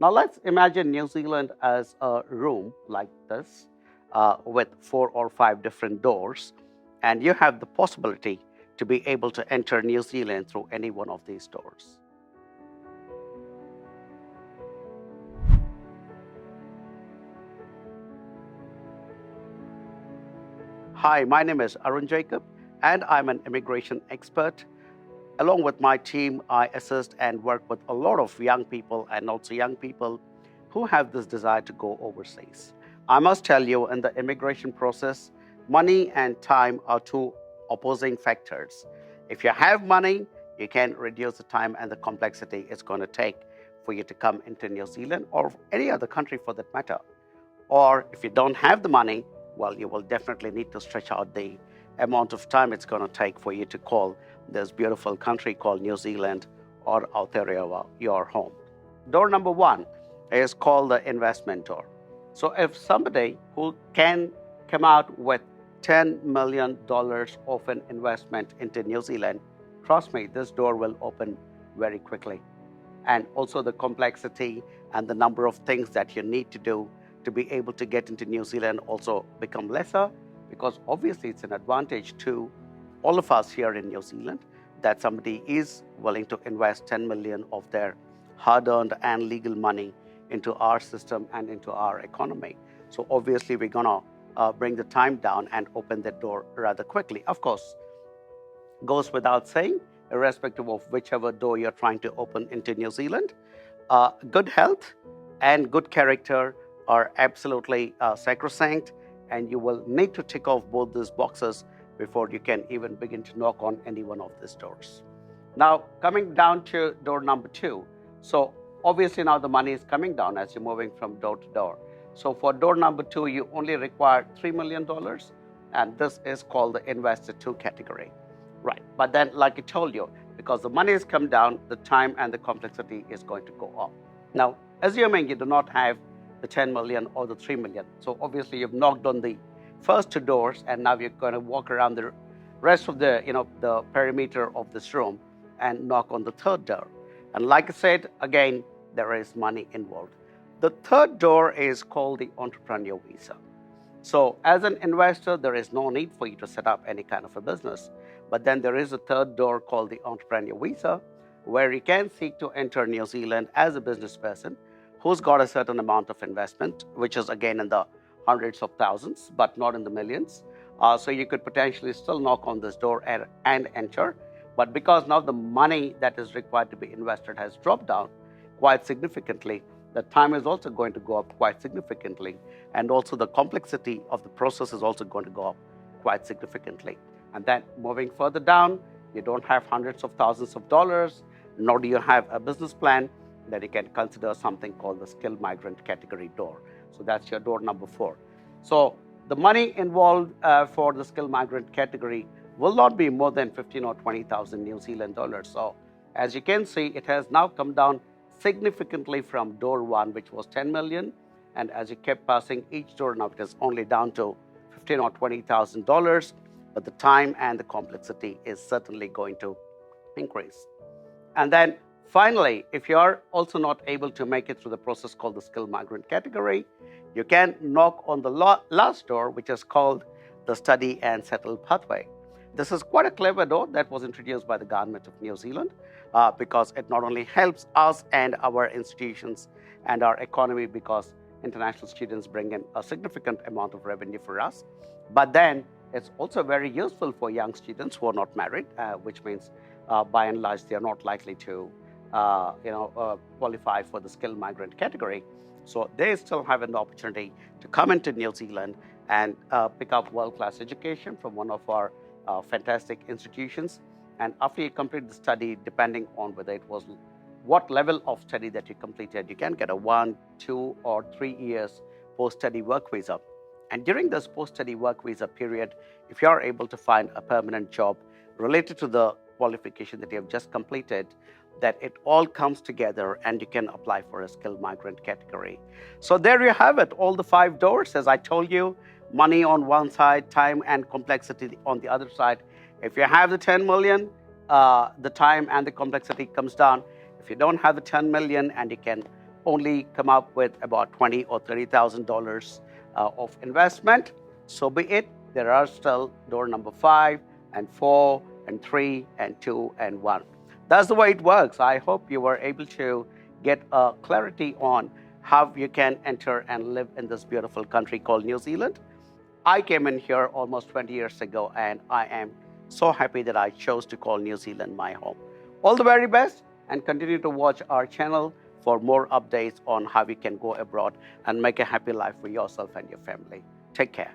Now let's imagine New Zealand as a room like this with 4 or 5 different doors, and you have the possibility to be able to enter New Zealand through any one of these doors. Hi, my name is Arun Jacob, and I'm an immigration expert. Along with my team, I assist and work with a lot of young people and also young people who have this desire to go overseas. I must tell you, in the immigration process, money and time are two opposing factors. If you have money, you can reduce the time and the complexity it's going to take for you to come into New Zealand or any other country for that matter. Or if you don't have the money, well, you will definitely need to stretch out the amount of time it's going to take for you to call this beautiful country called New Zealand or Aotearoa your home. Door number 1 is called the investment door. So if somebody who can come out with $10 million of an investment into New Zealand, trust me, this door will open very quickly. And also the complexity and the number of things that you need to do to be able to get into New Zealand also become lesser, because obviously it's an advantage to all of us here in New Zealand that somebody is willing to invest 10 million of their hard-earned and legal money into our system and into our economy. So obviously we're gonna bring the time down and open that door rather quickly. Of course, goes without saying, irrespective of whichever door you're trying to open into New Zealand, good health and good character are absolutely sacrosanct, and you will need to tick off both these boxes before you can even begin to knock on any one of these doors. Now, coming down to door number 2. So obviously now the money is coming down as you're moving from door to door. So for door number 2, you only require $3 million, and this is called the investor 2 category. Right, but then like I told you, because the money has come down, the time and the complexity is going to go up. Now, assuming you do not have the 10 million or the 3 million. So obviously you've knocked on the first 2 doors, and now you're going to walk around the rest of the, the perimeter of this room and knock on the 3rd door. And like I said, again, there is money involved. The 3rd door is called the entrepreneur visa. So as an investor, there is no need for you to set up any kind of a business. But then there is a 3rd door called the entrepreneur visa, where you can seek to enter New Zealand as a business person who's got a certain amount of investment, which is again in the hundreds of thousands, but not in the millions. So you could potentially still knock on this door and enter. But because now the money that is required to be invested has dropped down quite significantly, the time is also going to go up quite significantly. And also the complexity of the process is also going to go up quite significantly. And then moving further down, you don't have hundreds of thousands of dollars, nor do you have a business plan, that you can consider something called the skilled migrant category door. So that's your door number 4. So the money involved for the skilled migrant category will not be more than 15 or 20,000 New Zealand dollars. So as you can see, it has now come down significantly from door 1, which was 10 million. And as you kept passing each door, now it is only down to 15 or 20,000 dollars. But the time and the complexity is certainly going to increase. And then finally, if you are also not able to make it through the process called the skilled migrant category, you can knock on the last door, which is called the study and settle pathway. This is quite a clever door that was introduced by the government of New Zealand because it not only helps us and our institutions and our economy, because international students bring in a significant amount of revenue for us, but then it's also very useful for young students who are not married, which means by and large they are not likely to qualify for the skilled migrant category. So they still have an opportunity to come into New Zealand and pick up world-class education from one of our fantastic institutions. And after you complete the study, depending on whether it was what level of study that you completed, you can get a 1, 2, or 3 years post-study work visa. And during this post-study work visa period, if you are able to find a permanent job related to the qualification that you have just completed, that it all comes together and you can apply for a skilled migrant category. So there you have it, all the 5 doors. As I told you, money on one side, time and complexity on the other side. If you have the 10 million, the time and the complexity comes down. If you don't have the 10 million and you can only come up with about $20,000 or $30,000 of investment, so be it. There are still door number 5 and 4 and 3 and 2 and 1. That's the way it works. I hope you were able to get a clarity on how you can enter and live in this beautiful country called New Zealand. I came in here almost 20 years ago, and I am so happy that I chose to call New Zealand my home. All the very best, and continue to watch our channel for more updates on how you can go abroad and make a happy life for yourself and your family. Take care.